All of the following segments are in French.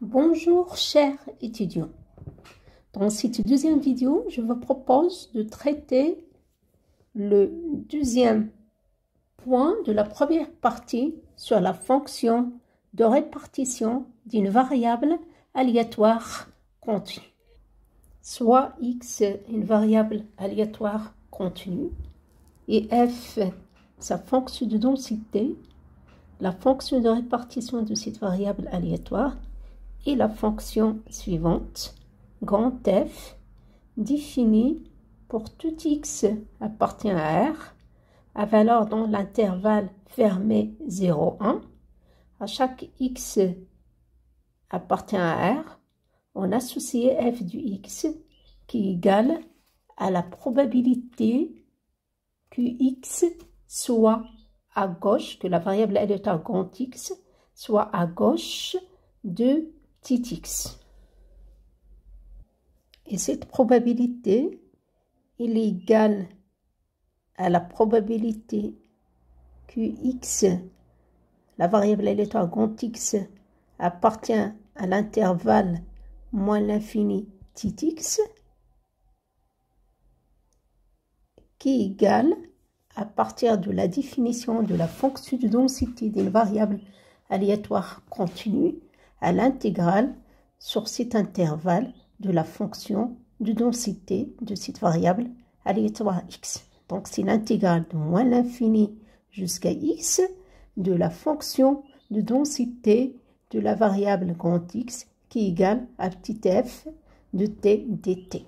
Bonjour chers étudiants. Dans cette deuxième vidéo, je vous propose de traiter le deuxième point de la première partie sur la fonction de répartition d'une variable aléatoire continue. Soit x, une variable aléatoire continue, et f, sa fonction de densité, la fonction de répartition de cette variable aléatoire, et la fonction suivante, grand F, définie pour tout x appartient à R, à valeur dans l'intervalle fermé 0, 1. À chaque x appartient à R, on associe f du x qui est égal à la probabilité que x soit à gauche, que la variable aléatoire grand X soit à gauche de petit x. Et cette probabilité, elle est égale à la probabilité que x, la variable aléatoire grand X, appartient à l'intervalle moins l'infini petit x, qui est égale à partir de la définition de la fonction de densité d'une variable aléatoire continue à l'intégrale sur cet intervalle de la fonction de densité de cette variable aléatoire x. Donc c'est l'intégrale de moins l'infini jusqu'à x de la fonction de densité de la variable grand X qui est égale à petit f de t dt.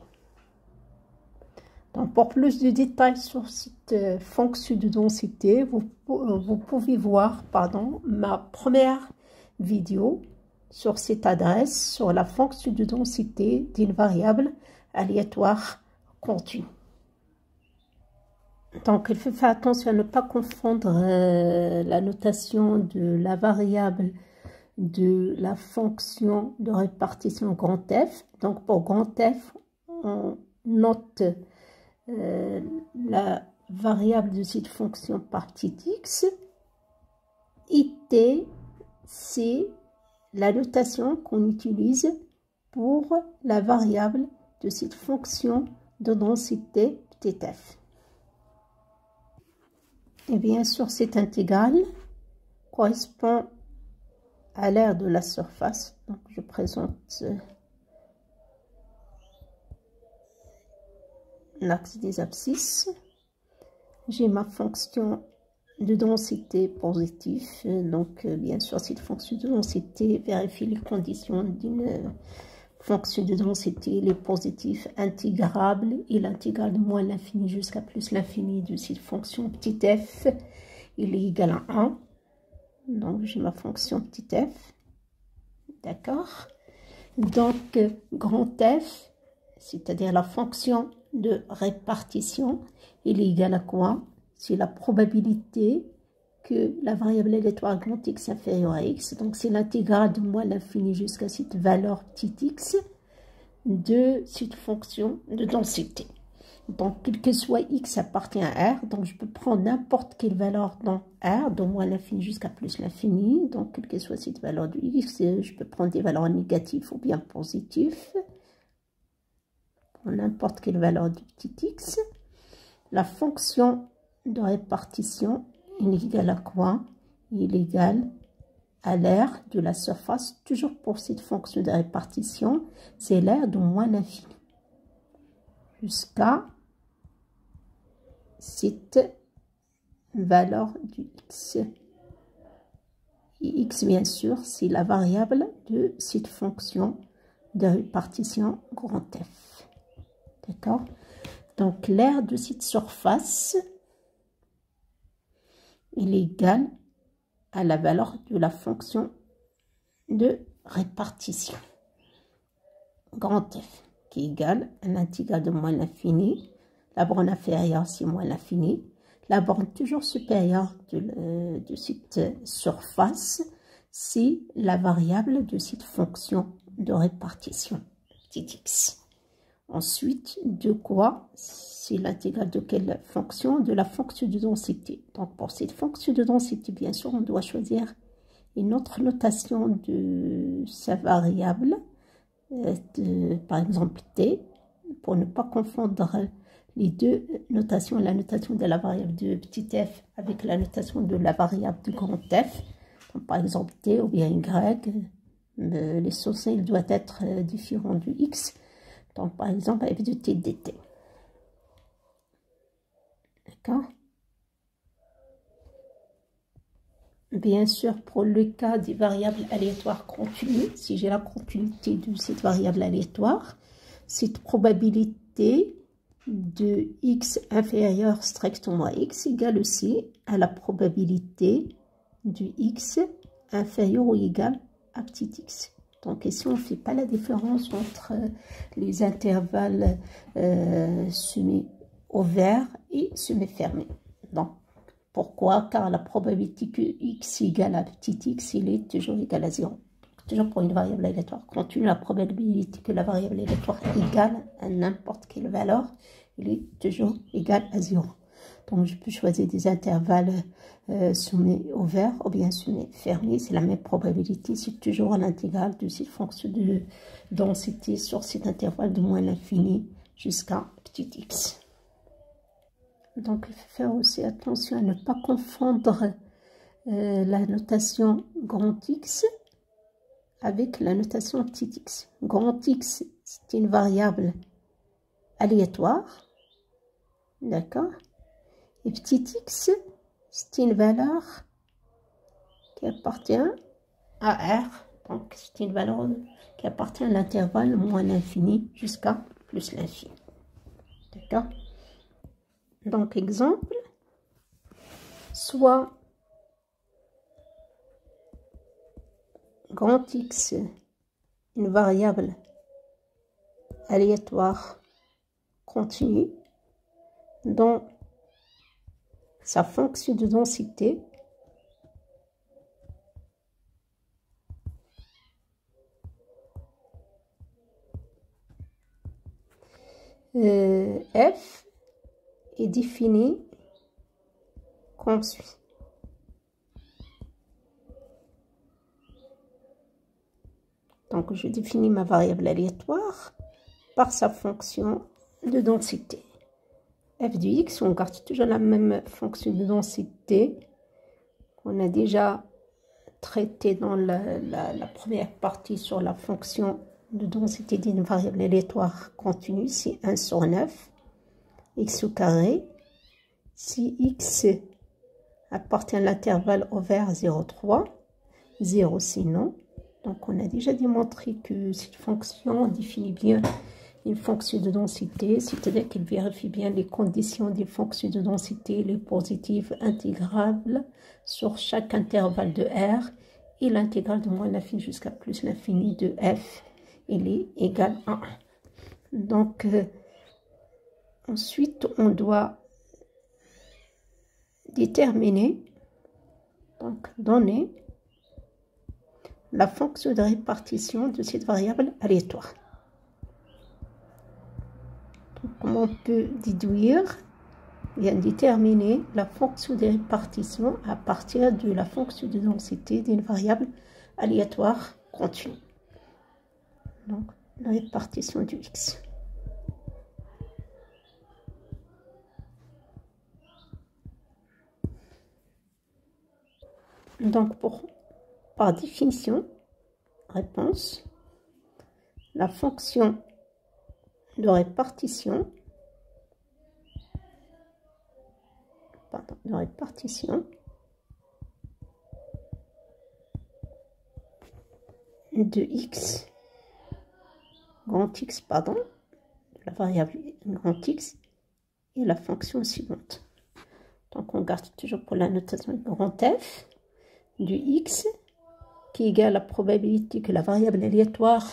Donc pour plus de détails sur cette fonction de densité, vous pouvez voir ma première vidéo sur cette adresse sur la fonction de densité d'une variable aléatoire continue. Donc il faut faire attention à ne pas confondre la notation de la variable de la fonction de répartition grand F. Donc pour grand F, on note la variable de cette fonction par petit x. It, c'est la notation qu'on utilise pour la variable de cette fonction de densité petit f. Et bien sûr, cette intégrale correspond à l'aire de la surface. Donc, je présente l'axe des abscisses. J'ai ma fonction de densité positive. Donc, bien sûr, cette fonction de densité vérifie les conditions d'une fonction de densité, les positifs intégrables et l'intégrale de moins l'infini jusqu'à plus l'infini de cette fonction petit f, il est égal à 1. Donc, j'ai ma fonction petit f. D'accord? Donc, grand F, c'est-à-dire la fonction de répartition, il est égal à quoi? C'est la probabilité que la variable aléatoire grand X inférieure à X, donc c'est l'intégrale de moins l'infini jusqu'à cette valeur petit x de cette fonction de densité. Donc, quel que soit x appartient à R, donc je peux prendre n'importe quelle valeur dans R, de moins l'infini jusqu'à plus l'infini. Donc, quelle que soit cette valeur de x, je peux prendre des valeurs négatives ou bien positives. Pour n'importe quelle valeur du petit x. La fonction de répartition, il est égal à quoi? Il est égal à l'aire de la surface, toujours pour cette fonction de répartition, c'est l'aire de moins l'infini. Jusqu'à cette valeur du x. Et x, bien sûr, c'est la variable de cette fonction de répartition grand F. D'accord? Donc, l'aire de cette surface, il est égal à la valeur de la fonction de répartition grand F, qui est égal à l'intégrale de moins l'infini. La borne inférieure, c'est moins l'infini. La borne toujours supérieure de cette surface, c'est la variable de cette fonction de répartition petit x. Ensuite, de quoi? C'est l'intégrale de quelle fonction? De la fonction de densité. Donc, pour cette fonction de densité, bien sûr, on doit choisir une autre notation de sa variable, par exemple t, pour ne pas confondre les deux notations, la notation de la variable de petit f avec la notation de la variable de grand F. Donc, par exemple t ou bien y, l'essentiel il doit être différent du x. Donc par exemple f de t dt. D'accord. Bien sûr, pour le cas des variables aléatoires continues, si j'ai la continuité de cette variable aléatoire, cette probabilité de x inférieur strictement à x égale aussi à la probabilité de x inférieur ou égal à petit x. Donc ici, on ne fait pas la différence entre les intervalles semi-ouverts et semi-fermés. Donc, pourquoi? Car la probabilité que x égale à petit x, il est toujours égal à 0. Toujours pour une variable aléatoire continue, la probabilité que la variable aléatoire égale à n'importe quelle valeur, il est toujours égal à 0. Donc, je peux choisir des intervalles semi-ouverts ou bien semi-fermés. C'est la même probabilité. C'est toujours l'intégrale de cette fonction de densité sur cet intervalle de moins l'infini jusqu'à petit x. Donc, il faut faire aussi attention à ne pas confondre la notation grand X avec la notation petit x. Grand X, c'est une variable aléatoire. D'accord? Et petit x, c'est une valeur qui appartient à R. Donc, c'est une valeur qui appartient à l'intervalle moins l'infini jusqu'à plus l'infini. D'accord? Donc, exemple, soit grand X, une variable aléatoire continue dont sa fonction de densité f est définie comme suit. Donc, je définis ma variable aléatoire par sa fonction de densité. F de x, on garde toujours la même fonction de densité qu'on a déjà traité dans la première partie sur la fonction de densité d'une variable aléatoire continue. C'est 1 sur 9, x au carré. Si x appartient à l'intervalle ouvert 0,3, 0 sinon. Donc, on a déjà démontré que cette fonction définit bien une fonction de densité, c'est-à-dire qu'elle vérifie bien les conditions des fonctions de densité, les positives intégrables sur chaque intervalle de R et l'intégrale de moins l'infini jusqu'à plus l'infini de F, il est égal à 1. Donc, ensuite, on doit déterminer, donc donner la fonction de répartition de cette variable aléatoire. Donc, comment on peut déduire, bien déterminer la fonction de répartition à partir de la fonction de densité d'une variable aléatoire continue. Donc, la répartition du x. Donc, par définition, réponse, la fonction de répartition, de x, grand X, la variable grand X, et la fonction suivante. Donc, on garde toujours pour la notation grand F du x qui est égal à la probabilité que la variable aléatoire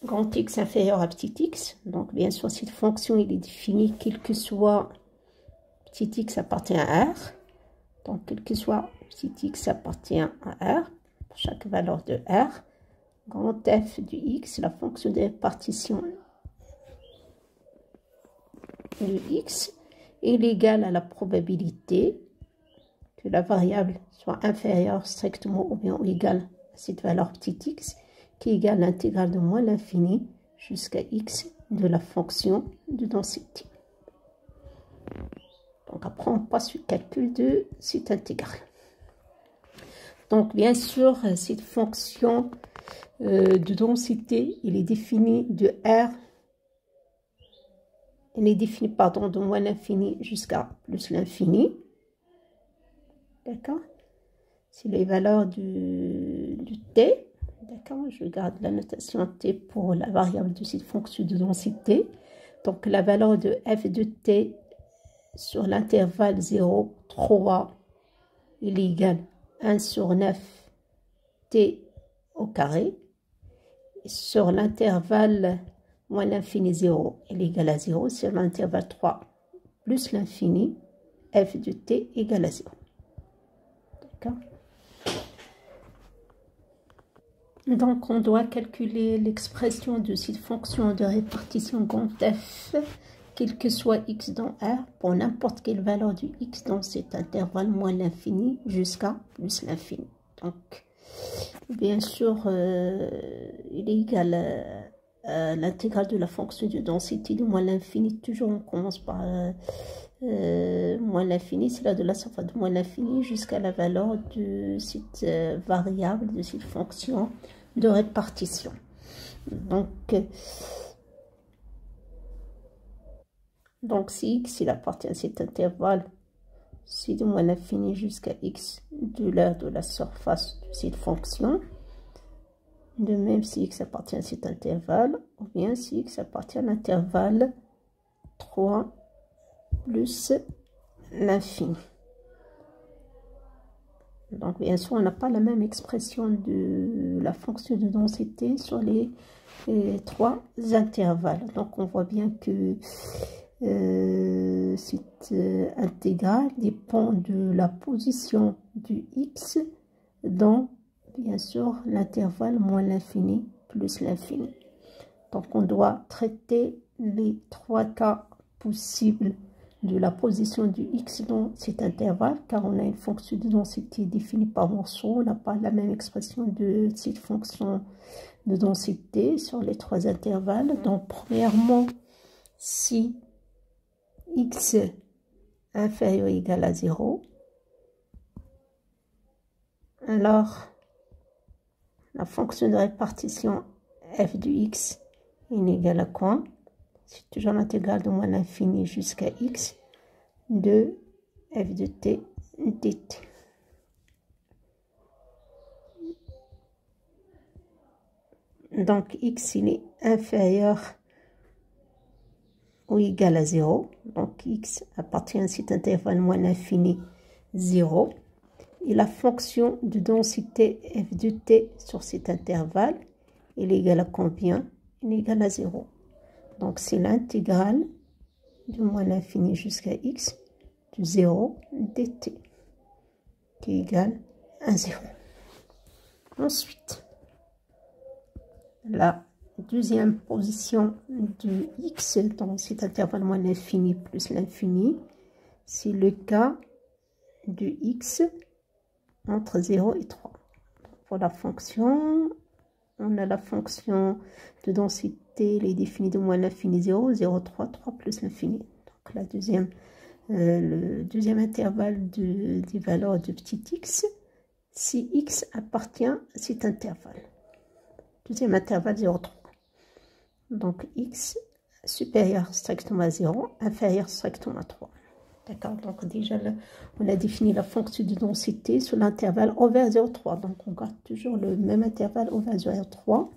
grand X inférieur à petit x. Donc, bien sûr, cette fonction il est définie quel que soit petit x appartient à R. Donc, quel que soit petit x appartient à R pour chaque valeur de R. Grand F du x, la fonction de répartition de x est égale à la probabilité que la variable soit inférieure strictement ou bien égale à cette valeur petit x, qui est égale à l'intégrale de moins l'infini jusqu'à x de la fonction de densité. Donc après, on passe au calcul de cette intégrale. Donc bien sûr, cette fonction de densité, elle est définie de R, elle est définie, pardon, de moins l'infini jusqu'à plus l'infini. D'accord? C'est les valeurs du t. D'accord? Je garde la notation t pour la variable de cette fonction de densité. Donc la valeur de f de t sur l'intervalle 0, 3, il est égal à 1 sur 9 t au carré. Et sur l'intervalle moins l'infini 0, il est égal à 0. Sur l'intervalle 3 plus l'infini, f de t égale à 0. D'accord? Donc, on doit calculer l'expression de cette fonction de répartition grand f, quel que soit x dans R, pour n'importe quelle valeur du x dans cet intervalle moins l'infini jusqu'à plus l'infini. Donc, bien sûr, il est égal à l'intégrale de la fonction de densité de moins l'infini. Toujours, on commence par moins l'infini, c'est là de la surface de moins l'infini jusqu'à la valeur de cette variable, de cette fonction de répartition. Donc si x il appartient à cet intervalle, c'est de moins l'infini jusqu'à x de l'aire de la surface de cette fonction. De même si x appartient à cet intervalle, ou bien si x appartient à l'intervalle 3 plus l'infini. Donc bien sûr, on n'a pas la même expression de la fonction de densité sur les trois intervalles. Donc on voit bien que cette intégrale dépend de la position du x dans, bien sûr, l'intervalle moins l'infini plus l'infini. Donc on doit traiter les trois cas possibles de la position du x dans cet intervalle, car on a une fonction de densité définie par morceau. On n'a pas la même expression de cette fonction de densité sur les trois intervalles. Donc premièrement, si x inférieur ou égal à 0, alors la fonction de répartition f de x est égale à quoi? C'est toujours l'intégrale de moins l'infini jusqu'à x de f de t dt. Donc x il est inférieur ou égal à 0. Donc x appartient à cet intervalle moins l'infini 0. Et la fonction de densité f de t sur cet intervalle, il est égal à combien? Il est égal à 0. Donc c'est l'intégrale de moins l'infini jusqu'à x de 0 dt qui est égal à 0. Ensuite, la deuxième position de x dans cet intervalle moins l'infini plus l'infini, c'est le cas de x entre 0 et 3. Pour la fonction, on a la fonction de densité, elle est définie de moins l'infini 0, 0, 3, 3 plus l'infini. Donc la le deuxième intervalle des valeurs de petit x, si x appartient à cet intervalle. Deuxième intervalle 0, 3. Donc x supérieur strictement à 0, inférieur strictement à 3. D'accord, donc déjà là, on a défini la fonction de densité sur l'intervalle O vers 0,3. Donc on garde toujours le même intervalle O vers 0,3.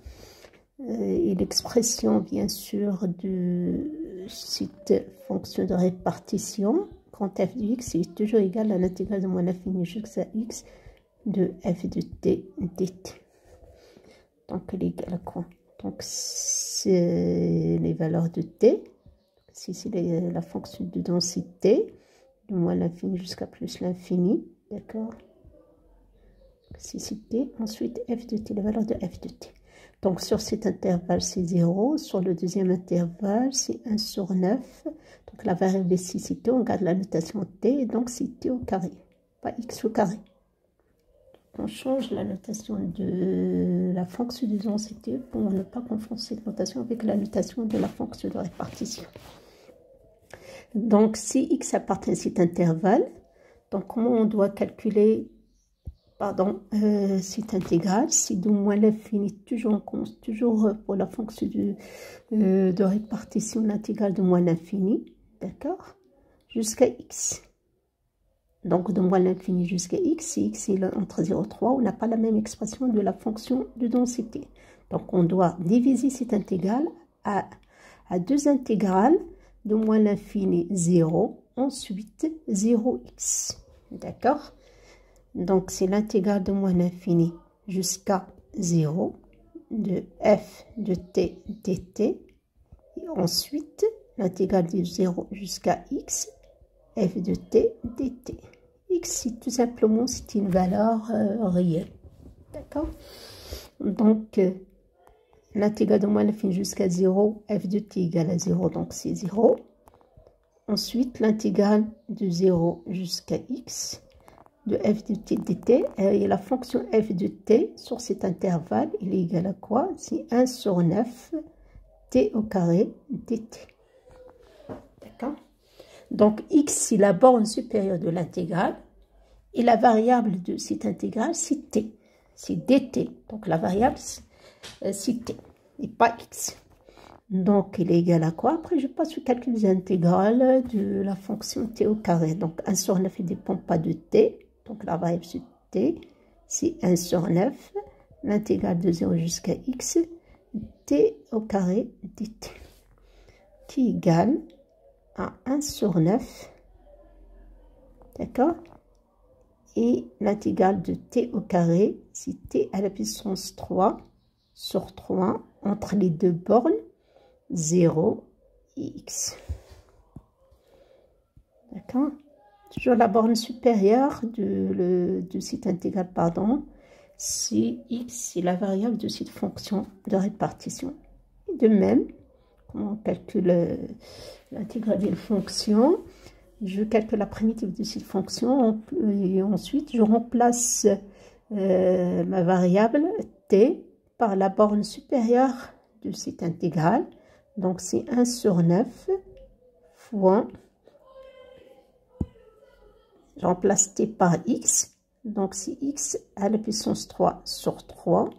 Et l'expression bien sûr de cette fonction de répartition, quand f de x est toujours égal à l'intégrale de moins l'infini jusqu'à x de f de t dt. Donc elle est égale à quoi? Donc c'est les valeurs de t. Si c'est la fonction de densité, de moins l'infini jusqu'à plus l'infini, d'accord? Si c'est t, ensuite f de t, la valeur de f de t. Donc sur cet intervalle, c'est 0. Sur le deuxième intervalle, c'est 1 sur 9. Donc la variable ici, c'est t, on garde la notation t, donc c'est t au carré. pas x au carré. On change la notation de la fonction de densité pour ne pas confondre cette notation avec la notation de la fonction de répartition. Donc, si x appartient à cet intervalle, donc comment on doit calculer cette intégrale? Si de moins l'infini, toujours pour la fonction de répartition, l'intégrale de moins l'infini, d'accord, jusqu'à x. Donc, de moins l'infini jusqu'à x, si x est entre 0 et 3, on n'a pas la même expression de la fonction de densité. Donc, on doit diviser cette intégrale à deux intégrales, de moins l'infini 0, ensuite 0x. D'accord? Donc, c'est l'intégrale de moins l'infini jusqu'à 0 de f de t dt. Et ensuite, l'intégrale de 0 jusqu'à x, f de t dt. X, tout simplement, c'est une valeur réelle. D'accord? Donc, l'intégrale de moins l'infini jusqu'à 0, f de t égale à 0, donc c'est 0. Ensuite, l'intégrale de 0 jusqu'à x de f de t dt, et la fonction f de t sur cet intervalle, il est égal à quoi? C'est 1 sur 9 t au carré dt. D'accord? Donc, x, c'est la borne supérieure de l'intégrale, et la variable de cette intégrale, c'est t. C'est dt. Donc, la variable, c'est t, et pas x. Donc, il est égal à quoi? Après, je passe au calcul des intégrales de la fonction t au carré. Donc, 1 sur 9, il ne dépend pas de t. Donc, la variable sur t, c'est 1 sur 9. L'intégrale de 0 jusqu'à x, t au carré dt. Qui est égal à 1 sur 9. D'accord? Et l'intégrale de t au carré, c'est t à la puissance 3 sur 3 entre les deux bornes, 0 et x. D'accord? Toujours la borne supérieure de cette intégrale, c'est x, c'est la variable de cette fonction de répartition. Et de même, comment on calcule l'intégrale d'une fonction? Je calcule la primitive de cette fonction et ensuite je remplace ma variable t par la borne supérieure de cette intégrale. Donc, c'est 1 sur 9 fois, je remplace t par x, donc c'est x à la puissance 3 sur 3,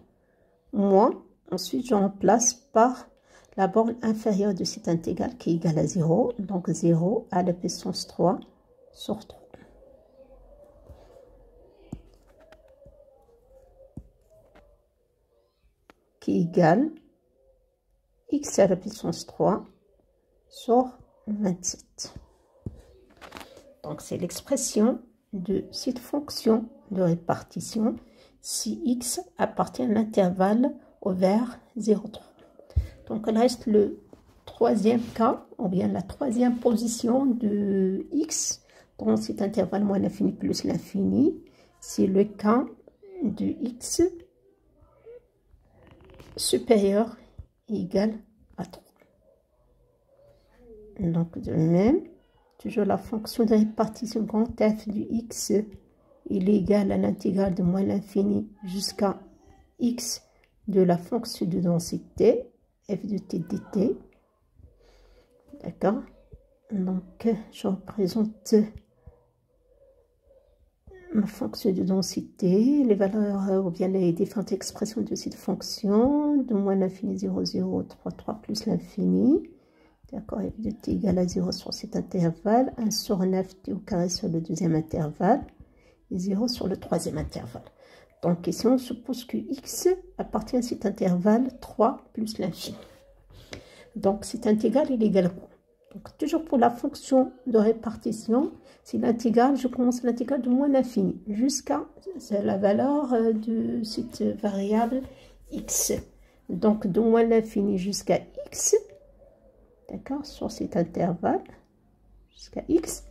moins, ensuite je remplace par la borne inférieure de cette intégrale qui est égale à 0, donc 0 à la puissance 3 sur 3. Qui est égal x à la puissance 3 sur 27. Donc, c'est l'expression de cette fonction de répartition si x appartient à l'intervalle ouvert 0,3. Donc, il reste le troisième cas, ou bien la troisième position de x dans cet intervalle moins l'infini plus l'infini. C'est le cas de x supérieur et égal à 3. Donc, de même, toujours la fonction de répartition grand f du x, il est égal à l'intégrale de moins l'infini jusqu'à x de la fonction de densité, f de t dt. D'accord? Donc, je représente ma fonction de densité, les valeurs ou bien les différentes expressions de cette fonction, de moins l'infini 0, 0, 3, 3 plus l'infini. D'accord, f de t égale à 0 sur cet intervalle, 1 sur 9 t au carré sur le deuxième intervalle, et 0 sur le troisième intervalle. Donc ici, on suppose que x appartient à cet intervalle 3 plus l'infini. Donc cet intégrale, il est égal à quoi? Donc toujours pour la fonction de répartition, c'est l'intégrale, je commence l'intégrale de moins l'infini jusqu'à la valeur de cette variable x. Donc de moins l'infini jusqu'à x, d'accord, sur cet intervalle jusqu'à x.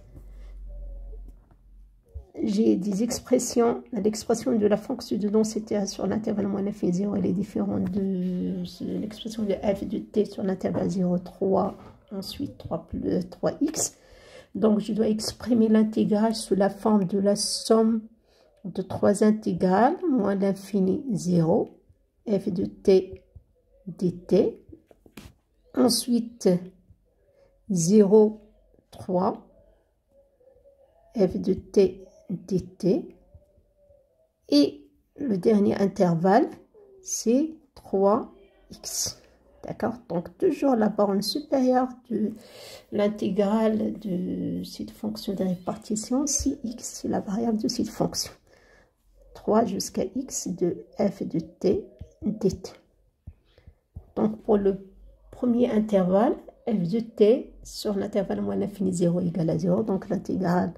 J'ai des expressions, l'expression de la fonction de densité sur l'intervalle moins l'infini 0, elle est différente de l'expression de f de t sur l'intervalle 0, 3, ensuite 3x. Donc, je dois exprimer l'intégrale sous la forme de la somme de trois intégrales, moins l'infini 0, f de t dt. Ensuite, 0, 3, f de t dt. Et le dernier intervalle, c'est 3x. D'accord? Donc, toujours la borne supérieure de l'intégrale de cette fonction de répartition, si x, c'est la variable de cette fonction. 3 jusqu'à x de f de t dt. Donc, pour le premier intervalle, f de t sur l'intervalle moins l'infini 0 égale à 0. Donc, l'intégrale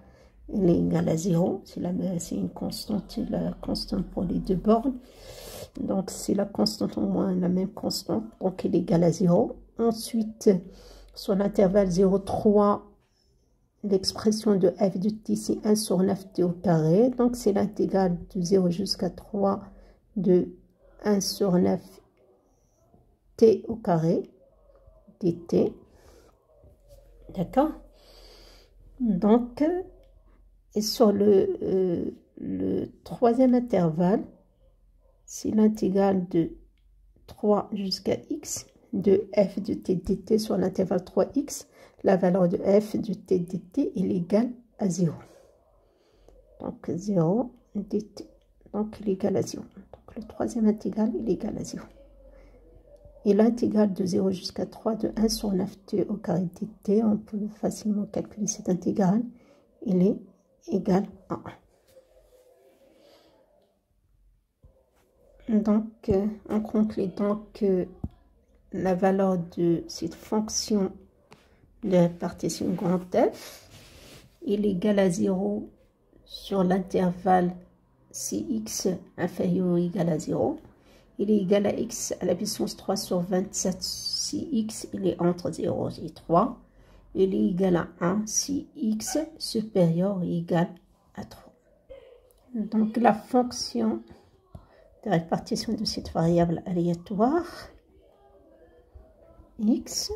elle est égale à 0. C'est une constante, la constante pour les deux bornes. Donc, c'est la constante au moins la même constante. Donc, elle est égale à 0. Ensuite, sur l'intervalle 0,3, l'expression de f de t, c'est 1 sur 9t au carré. Donc, c'est l'intégrale de 0 jusqu'à 3 de 1 sur 9 t au carré dt. D'accord? Donc, et sur le troisième intervalle, c'est l'intégrale de 3 jusqu'à x de f de t dt sur l'intervalle 3x. La valeur de f de t dt est égale à 0. Donc 0 dt. Donc il est égal à 0. Donc le troisième intégrale est égal à 0. Et l'intégrale de 0 jusqu'à 3 de 1 sur 9t au carré dt, on peut facilement calculer cette intégrale. Il est égal à 1. Donc, on conclut donc la valeur de cette fonction de répartition grand F est égale à 0 sur l'intervalle si x inférieur ou égal à 0. Il est égal à x à la puissance 3 sur 27 si x il est entre 0 et 3. Il est égal à 1 si x supérieur ou égal à 3. Donc la fonction de répartition de cette variable aléatoire x,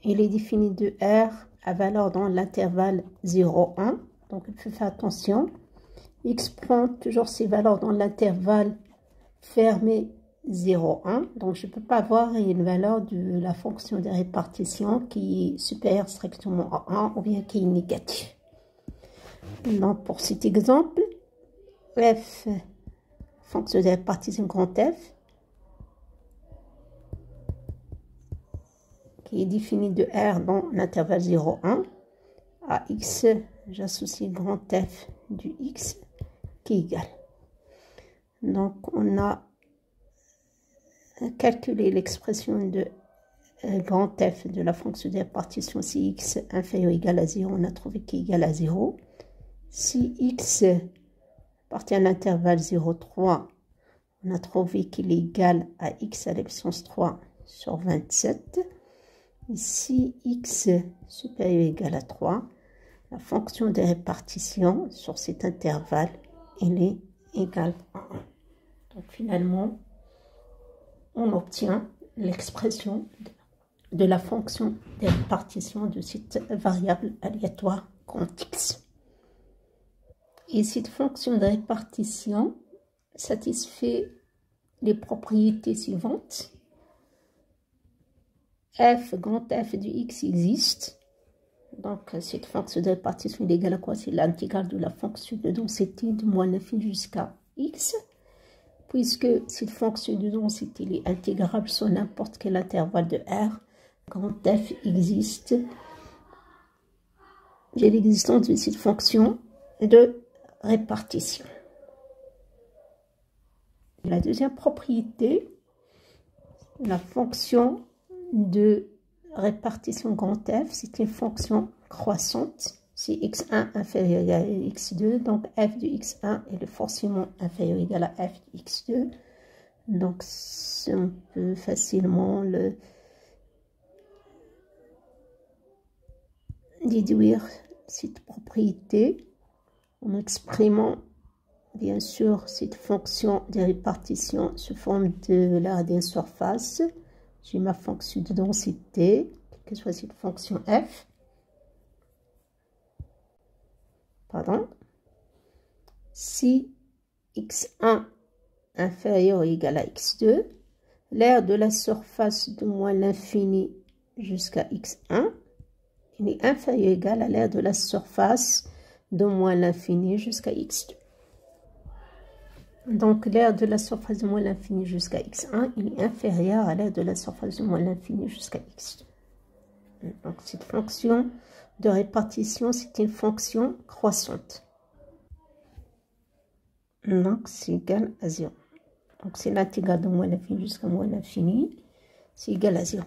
il est défini de R à valeur dans l'intervalle 0,1. Donc il faut faire attention. X prend toujours ses valeurs dans l'intervalle fermé 0,1. Donc je ne peux pas avoir une valeur de la fonction de répartition qui est supérieure strictement à 1 ou bien qui est négative. Donc pour cet exemple, f, fonction de répartition grand F, qui est définie de R dans l'intervalle 0,1, à x, j'associe grand F du x qui est égal. Donc on a calculé l'expression de grand F de la fonction de répartition si x inférieur ou égal à 0, on a trouvé qu'il est égal à 0. Si x appartient à l'intervalle 0,3, on a trouvé qu'il est égal à x à la puissance 3 sur 27. Et si x supérieur ou égal à 3, la fonction de répartition sur cet intervalle, elle est égale à 1. Donc finalement, on obtient l'expression de la fonction de répartition de cette variable aléatoire grand X. Et cette fonction de répartition satisfait les propriétés suivantes. F, grand F du X existe. Donc, cette fonction de répartition est égale à quoi? C'est l'intégrale de la fonction de densité de moins l'infini jusqu'à X. Puisque cette fonction de densité est intégrable sur n'importe quel intervalle de R, grand F existe. J'ai l'existence de cette fonction de répartition. La deuxième propriété, la fonction de répartition grand F, c'est une fonction croissante. Si x1 inférieur à x2, donc f de x1 est forcément inférieur ou égal à f de x2. Donc on peut facilement le déduire cette propriété en exprimant bien sûr cette fonction de répartition sous forme de l'area d'une surface. J'ai ma fonction de densité, quelle que soit cette fonction f. pardon, si x1 inférieur ou égal à x2, l'aire de la surface de moins l'infini jusqu'à x1, il est inférieur ou égal à l'aire de la surface de moins l'infini jusqu'à x2. Donc, l'aire de la surface de moins l'infini jusqu'à x1, il est inférieur à l'aire de la surface de moins l'infini jusqu'à x2. Donc, cette fonction de répartition, c'est une fonction croissante. Donc, c'est égal à 0. Donc, c'est l'intégrale de moins l'infini jusqu'à moins l'infini. C'est égal à 0.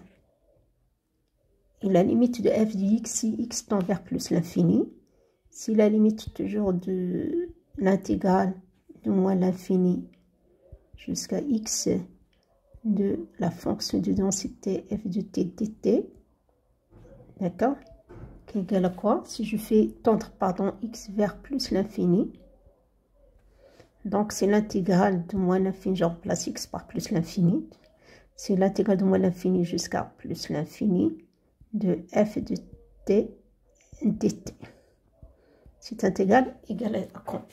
Et la limite de f de x, si x tend vers plus l'infini, si la limite toujours de l'intégrale de moins l'infini jusqu'à x de la fonction de densité f de t dt, d'accord, qui est égal à quoi? Si je fais tendre, pardon, x vers plus l'infini, donc c'est l'intégrale de moins l'infini, je remplace x par plus l'infini, c'est l'intégrale de moins l'infini jusqu'à plus l'infini de f de t dt. Cette intégrale égale à combien?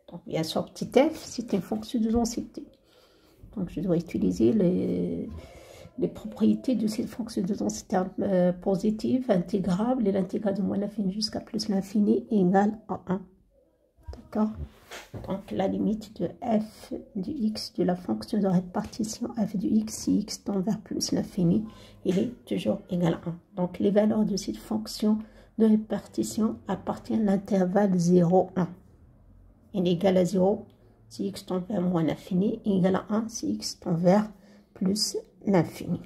Donc, bien sûr, petit f, c'est une fonction de densité. Donc, je dois utiliser les propriétés de cette fonction de densité positive, intégrable, et l'intégrale de moins l'infini jusqu'à plus l'infini égale à 1. D'accord? Donc, la limite de f de x de la fonction de répartition f de x, si x tend vers plus l'infini, il est toujours égal à 1. Donc, les valeurs de cette fonction de répartition appartiennent à l'intervalle 0, 1. Il est égal à 0 si x tend vers moins l'infini, et égal à 1 si x tend vers plus l'infini.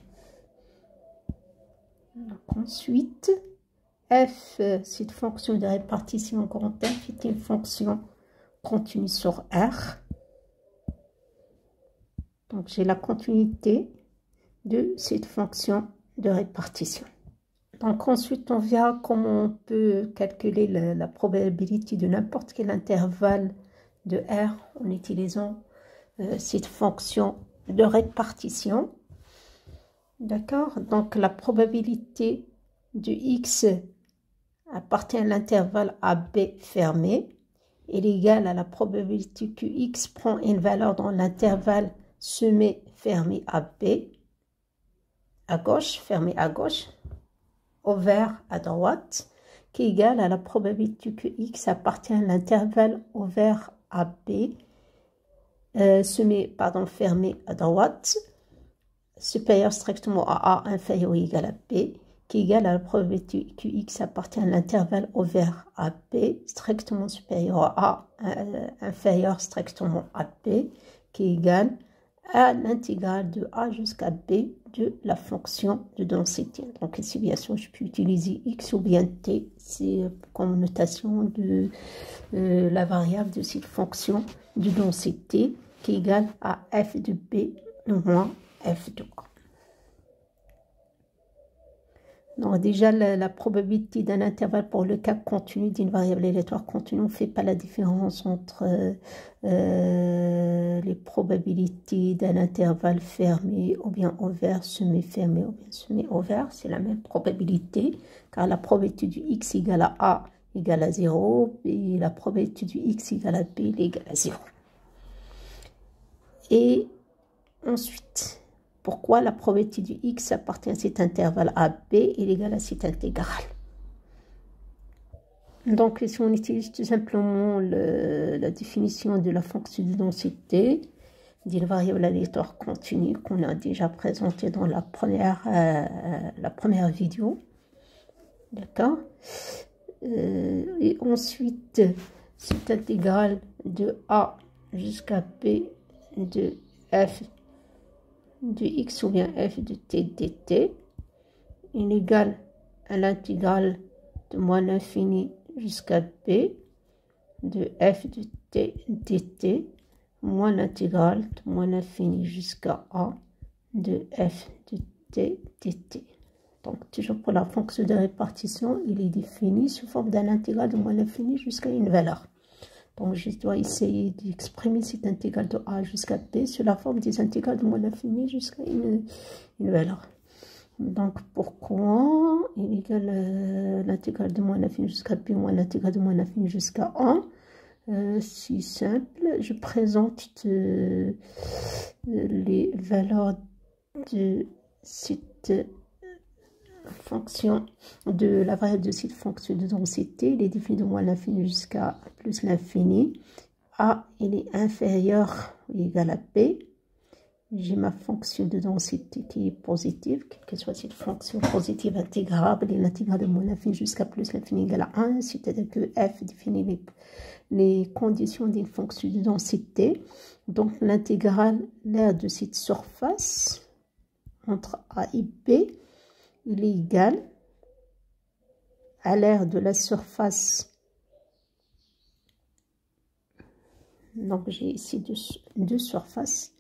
Ensuite, f, cette fonction de répartition grand F, est une fonction continue sur R. Donc, j'ai la continuité de cette fonction de répartition. Donc, ensuite, on verra comment on peut calculer la probabilité de n'importe quel intervalle de R en utilisant cette fonction de répartition. D'accord? Donc, la probabilité de x appartient à l'intervalle AB fermé. Elle est égale à la probabilité que x prend une valeur dans l'intervalle semé fermé AB, à gauche, fermé à gauche, ouvert à droite, qui est égale à la probabilité que x appartient à l'intervalle ouvert AB, fermé à droite, supérieur strictement à A, inférieur ou égal à B, qui est égal à la probabilité que x appartient à l'intervalle ouvert à B, strictement supérieur à A, inférieur strictement à B, qui est égal à l'intégrale de A jusqu'à B de la fonction de densité. Donc ici, bien sûr, je peux utiliser x ou bien t, c'est comme notation de la variable de cette fonction de densité qui est égale à f de B moins f de A. Donc déjà, la probabilité d'un intervalle pour le cas continu d'une variable aléatoire continue, on ne fait pas la différence entre les probabilités d'un intervalle fermé ou bien ouvert, semi-fermé ou bien semi-ouvert. C'est la même probabilité, car la probabilité du x égale à A égale à 0, et la probabilité du x égale à B égale à 0. Et ensuite, pourquoi la probabilité du x appartient à cet intervalle AB est égale à cette intégrale. Donc, si on utilise tout simplement la définition de la fonction de densité d'une variable aléatoire continue qu'on a déjà présentée dans la première vidéo, d'accord, et ensuite, cette intégrale de A jusqu'à B de f de x ou bien f de t dt est égal à l'intégrale de moins l'infini jusqu'à b de f de t dt moins l'intégrale de moins l'infini jusqu'à a de f de t dt. Donc toujours pour la fonction de répartition, il est défini sous forme d'un intégral de moins l'infini jusqu'à une valeur. Donc, je dois essayer d'exprimer cette intégrale de A jusqu'à B sous la forme des intégrales de moins l'infini jusqu'à une valeur. Donc, pourquoi il est égal à l'intégrale de moins l'infini jusqu'à p moins l'intégrale de moins l'infini jusqu'à 1? Si simple, je présente les valeurs de cette fonction de la variable de cette fonction de densité. Il est défini de moins l'infini jusqu'à plus l'infini. A, il est inférieur ou égal à P. J'ai ma fonction de densité qui est positive, quelle que soit cette fonction positive intégrable, et l'intégrale de moins l'infini jusqu'à plus l'infini égale à 1, c'est-à-dire que f définit les conditions d'une fonction de densité. Donc l'intégrale l'aire de cette surface entre A et B, il est égal à l'aire de la surface. Donc j'ai ici deux surfaces.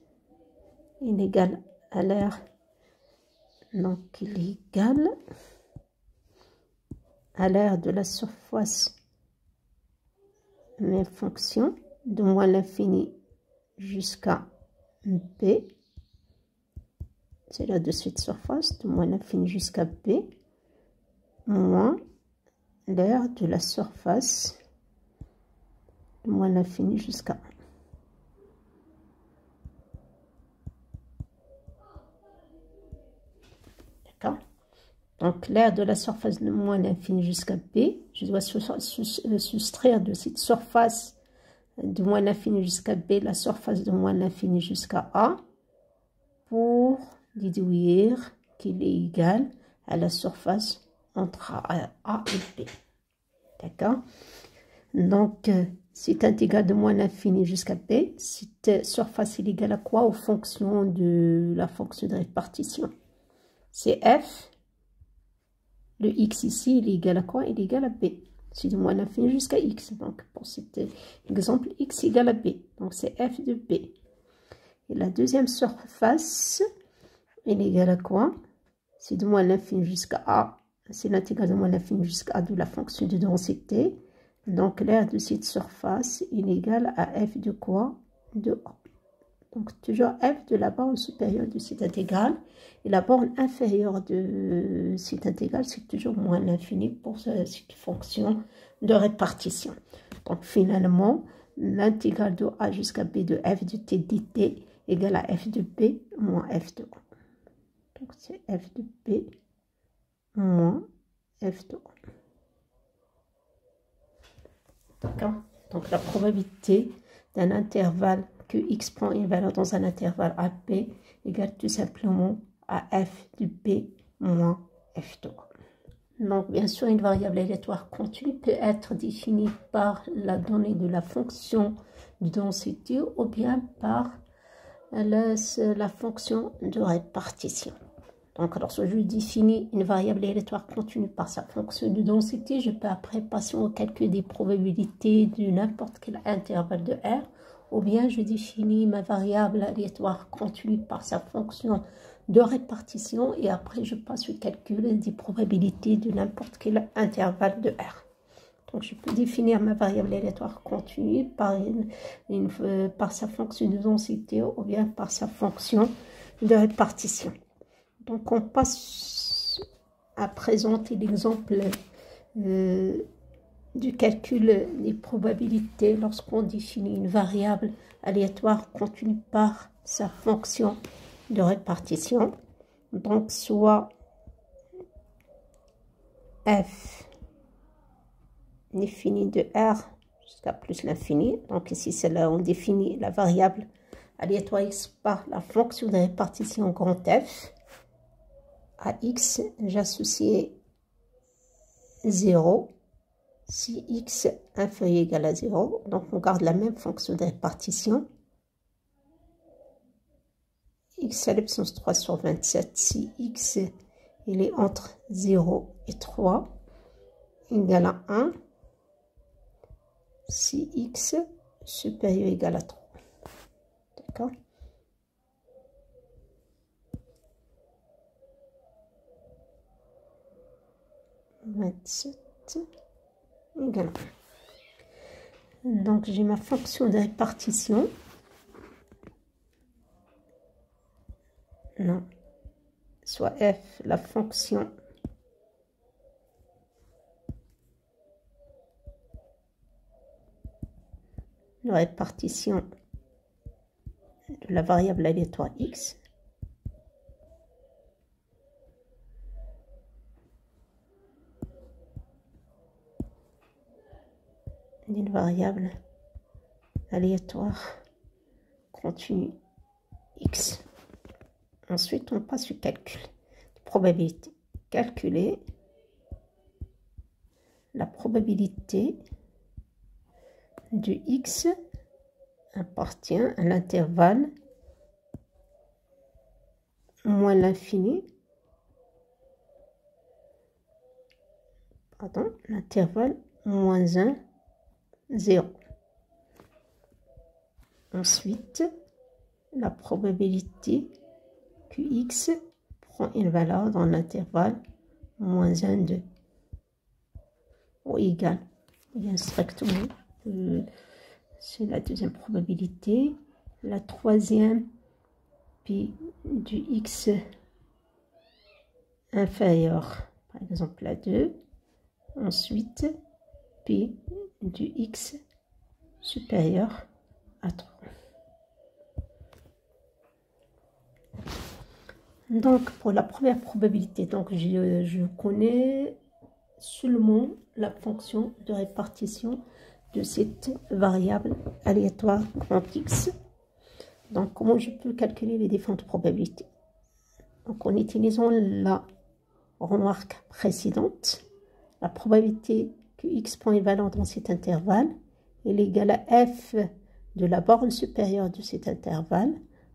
Il est égal à l'aire, donc il est égal à l'aire de la surface, mes fonctions de moins l'infini jusqu'à B, c'est l'aire de cette surface de moins l'infini jusqu'à B, moins l'aire de la surface de moins l'infini jusqu'à 1. Donc, l'aire de la surface de moins l'infini jusqu'à B, je dois soustraire de cette surface de moins l'infini jusqu'à B la surface de moins l'infini jusqu'à A pour déduire qu'il est égal à la surface entre A et B. D'accord? Donc, c'est intégrale de moins l'infini jusqu'à B. Cette surface est égale à quoi? Aux fonctions de la fonction de répartition. C'est F. Le x ici, il est égal à quoi? Il est égal à b. C'est de moins l'infini jusqu'à x. Donc, pour cet exemple, x égale à b. Donc, c'est f de b. Et la deuxième surface, il est égal à quoi? C'est de moins l'infini jusqu'à a. C'est l'intégrale de moins l'infini jusqu'à a de la fonction de densité. Donc, l'aire de cette surface, il est égal à f de quoi? De a. Donc, toujours f de la borne supérieure de cette intégrale. Et la borne inférieure de cette intégrale, c'est toujours moins l'infini pour cette fonction de répartition. Donc, finalement, l'intégrale de a jusqu'à b de f de t dt égale à f de b moins f de a. Donc, c'est f de b moins f de a. D'accord? Donc, la probabilité d'un intervalle que x prend une valeur dans un intervalle AP égale tout simplement à f de b moins f de a. Donc, bien sûr, une variable aléatoire continue peut être définie par la donnée de la fonction de densité ou bien par la fonction de répartition. Donc, lorsque je définis une variable aléatoire continue par sa fonction de densité, je peux après passer au calcul des probabilités de n'importe quel intervalle de R, ou bien je définis ma variable aléatoire continue par sa fonction de répartition et après je passe au calcul des probabilités de n'importe quel intervalle de R. Donc je peux définir ma variable aléatoire continue par sa fonction de densité ou bien par sa fonction de répartition. Donc on passe à présenter l'exemple du calcul des probabilités lorsqu'on définit une variable aléatoire continue par sa fonction de répartition. Donc soit f défini de R jusqu'à plus l'infini. Donc ici c'est là on définit la variable aléatoire x par la fonction de répartition grand F. À x, j'associe 0. Si x inférieur ou égal à 0, donc on garde la même fonction de répartition. X à l'absence 3 sur 27. Si x il est entre 0 et 3, égal à 1. Si x supérieur ou égal à 3. D'accord? Égal. Donc j'ai ma fonction de répartition. Non, soit f, la fonction de répartition de la variable aléatoire x, d'une variable aléatoire continue x. Ensuite, on passe au calcul. Probabilité. Calculer la probabilité de x appartient à l'intervalle moins l'infini, pardon, l'intervalle moins 1, 0. Ensuite, la probabilité que x prend une valeur dans l'intervalle moins 1, 2 ou égal. Bien strictement, c'est la deuxième probabilité. La troisième, pi du x inférieur, par exemple à 2. Ensuite, pi du x supérieur à 3. Donc, pour la première probabilité, donc je connais seulement la fonction de répartition de cette variable aléatoire grand X. Donc, comment je peux calculer les différentes probabilités? Donc, en utilisant la remarque précédente, la probabilité que X prend une valeur dans cet intervalle est égale à f de la borne supérieure de cet intervalle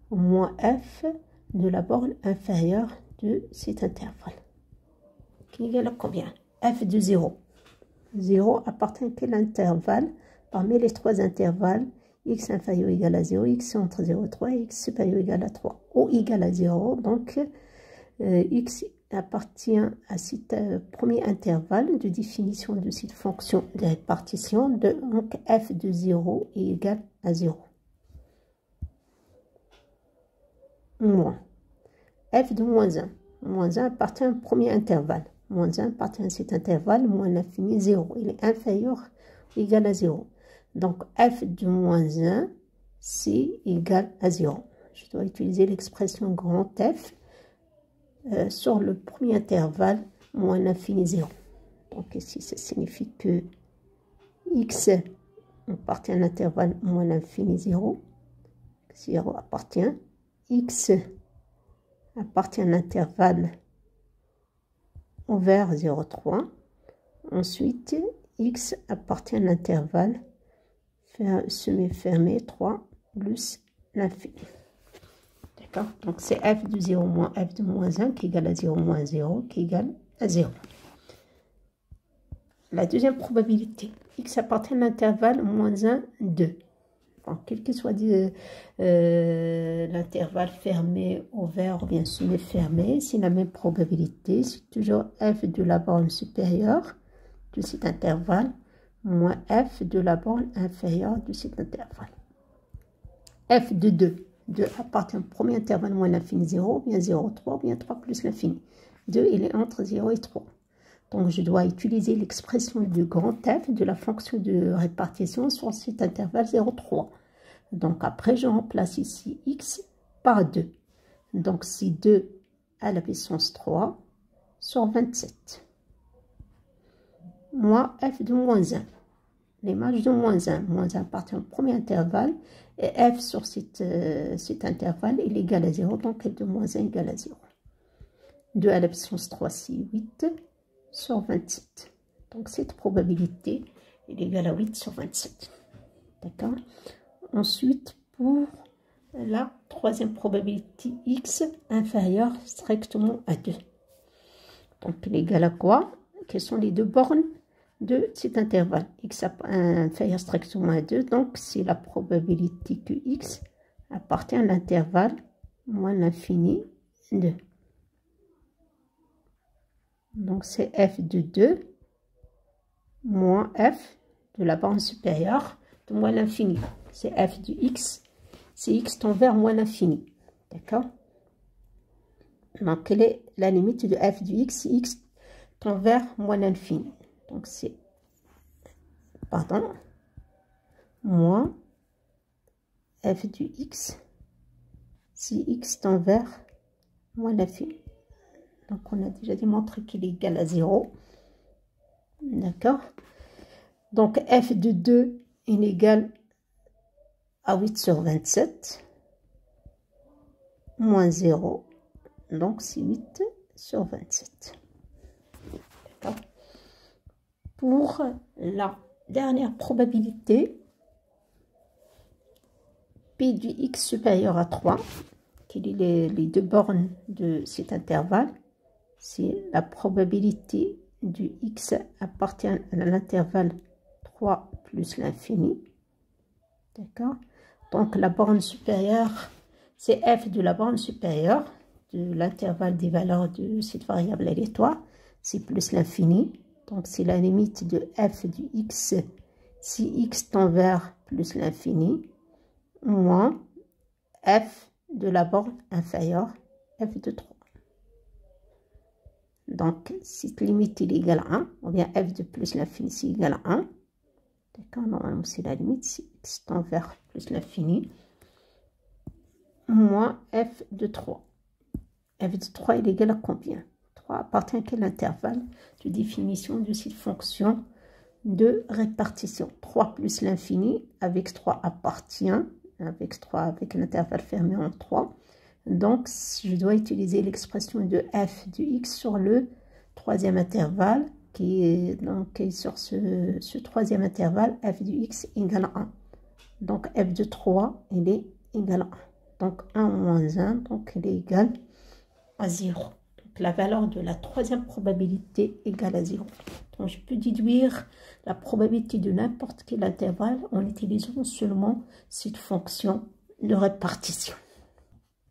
moins f de la borne inférieure de cet intervalle. Qui est égal à combien? F de 0. 0 appartient à quel intervalle? Parmi les trois intervalles, x inférieur ou égal à 0, x entre 0 et 3, x supérieur ou égal à 3, ou égal à 0. Donc, x appartient à ce premier intervalle de définition de cette fonction de répartition. Donc, f de 0 est égal à 0. Moins. F de moins 1. Moins 1 appartient au premier intervalle. Moins 1 appartient à cet intervalle, moins l'infini, 0. Il est inférieur ou égal à 0. Donc, f de moins 1, c'est égal à 0. Je dois utiliser l'expression grand F sur le premier intervalle, moins l'infini, 0. Donc, ici, ça signifie que x appartient à l'intervalle moins l'infini, 0. 0 appartient. X appartient à l'intervalle ouvert 0,3. Ensuite, x appartient à l'intervalle semi-fermé 3 plus l'infini. D'accord? Donc, c'est f de 0 moins f de moins 1 qui est égal à 0 moins 0 qui est égal à 0. La deuxième probabilité, x appartient à l'intervalle moins 1, 2. Donc, quel que soit l'intervalle fermé, ouvert ou bien semi-fermé, c'est la même probabilité. C'est toujours f de la borne supérieure de cet intervalle moins f de la borne inférieure de cet intervalle. F de 2. 2 appartient au premier intervalle moins l'infini 0, bien 0, 3, bien 3 plus l'infini. 2, il est entre 0 et 3. Donc, je dois utiliser l'expression du grand F de la fonction de répartition sur cet intervalle 0,3. Donc, après, je remplace ici x par 2. Donc, c'est 2 à la puissance 3 sur 27. Moins f de moins 1. L'image de moins 1. Moins 1 appartient au premier intervalle. Et f sur cet intervalle est égal à 0. Donc, f de moins 1 égale à 0. 2 à la puissance 3, c'est 8 sur 27. Donc, cette probabilité est égale à 8 sur 27. D'accord? Ensuite, pour la troisième probabilité, x inférieur strictement à 2. Donc, il est égal à quoi? Quelles sont les deux bornes de cet intervalle? X inférieur strictement à 2. Donc, c'est la probabilité que x appartient à l'intervalle moins l'infini 2. Donc, c'est f de 2 moins f de la borne supérieure de moins l'infini. C'est f de x, c'est x tend vers moins l'infini. D'accord? Donc, quelle est la limite de f du x si x tend vers moins l'infini? Donc, c'est, pardon, moins f du x si x tend vers moins l'infini. Donc, on a déjà démontré qu'il est égal à 0. D'accord? Donc, f de 2 est égal à 8 sur 27. Moins 0. Donc, c'est 8 sur 27. D'accord? Pour la dernière probabilité, P du x supérieur à 3, qui est les deux bornes de cet intervalle, c'est la probabilité du x appartient à l'intervalle 3 plus l'infini. D'accord? Donc, la borne supérieure, c'est f de la borne supérieure de l'intervalle des valeurs de cette variable aléatoire, c'est plus l'infini. Donc, c'est la limite de f du x si x tend vers plus l'infini, moins f de la borne inférieure, f de 3. Donc, cette limite est égale à 1, ou bien f de plus l'infini, c'est égal à 1. D'accord, normalement, c'est la limite, si x tend vers plus l'infini, moins f de 3. f de 3 est égal à combien? 3 appartient à quel intervalle de définition de cette fonction de répartition? 3 plus l'infini, avec 3 appartient, avec 3, avec un intervalle fermé en 3. Donc, je dois utiliser l'expression de f de x sur le troisième intervalle, qui est donc sur ce troisième intervalle, f de x égale à 1. Donc, f de 3, il est égal à 1. Donc, 1 moins 1, donc il est égal à 0. Donc, la valeur de la troisième probabilité égale à 0. Donc, je peux déduire la probabilité de n'importe quel intervalle en utilisant seulement cette fonction de répartition.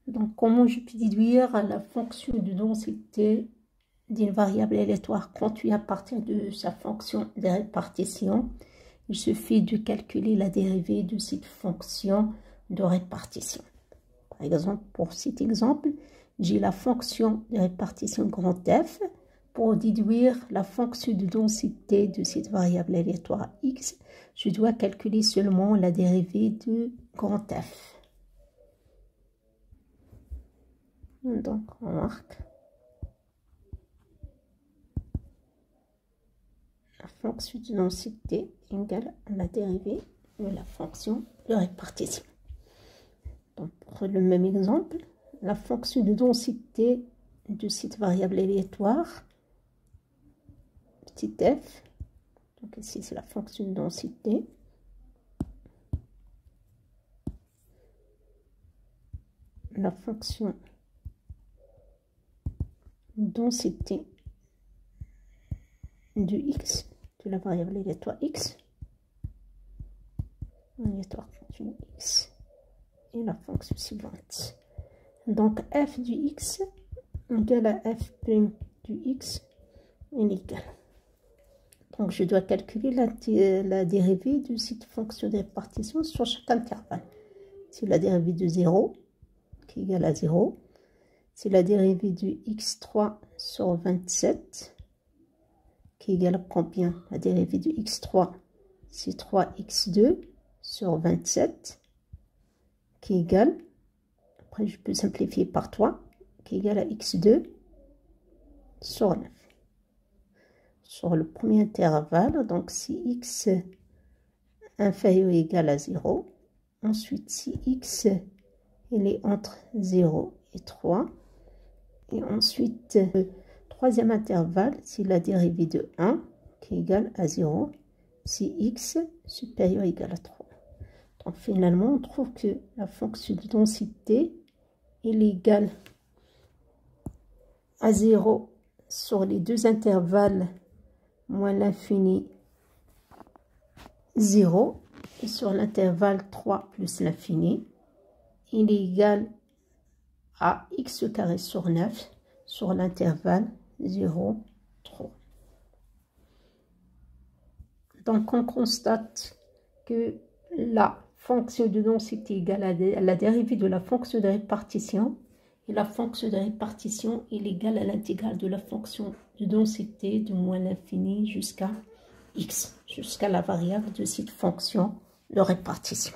Donc, comment je peux déduire la fonction de densité d'une variable aléatoire conduite à partir de sa fonction de répartition? Il suffit de calculer la dérivée de cette fonction de répartition. Par exemple, pour cet exemple, j'ai la fonction de répartition grand F. Pour déduire la fonction de densité de cette variable aléatoire x, je dois calculer seulement la dérivée de grand F. Donc, on marque la fonction de densité égale à la dérivée de la fonction de répartition. Donc, pour le même exemple, la fonction de densité de cette variable aléatoire, petit f, donc ici c'est la fonction de densité, la fonction densité de x, de la variable aléatoire x, aléatoire continue x, et la fonction suivante. Donc f du x égale à f' du x est égal. Donc je dois calculer la dérivée de cette fonction de répartition sur chaque intervalle. C'est la dérivée de 0 qui est égale à 0. C'est la dérivée du x3 sur 27 qui est égale à combien? La dérivée du x3, c'est 3x2 sur 27 qui est égale, après je peux simplifier par 3, qui est égal à x2 sur 9. Sur le premier intervalle, donc si x inférieur ou égal à 0, ensuite si x il est entre 0 et 3, et ensuite le troisième intervalle, c'est la dérivée de 1 qui est égale à 0, si x supérieur ou égal à 3. Donc finalement, on trouve que la fonction de densité est égale à 0 sur les deux intervalles moins l'infini 0 et sur l'intervalle 3 plus l'infini, il est égal à x carré sur 9 sur l'intervalle 0, 3. Donc on constate que la fonction de densité égale à la dérivée de la fonction de répartition et la fonction de répartition est égale à l'intégrale de la fonction de densité de moins l'infini jusqu'à x, jusqu'à la variable de cette fonction de répartition.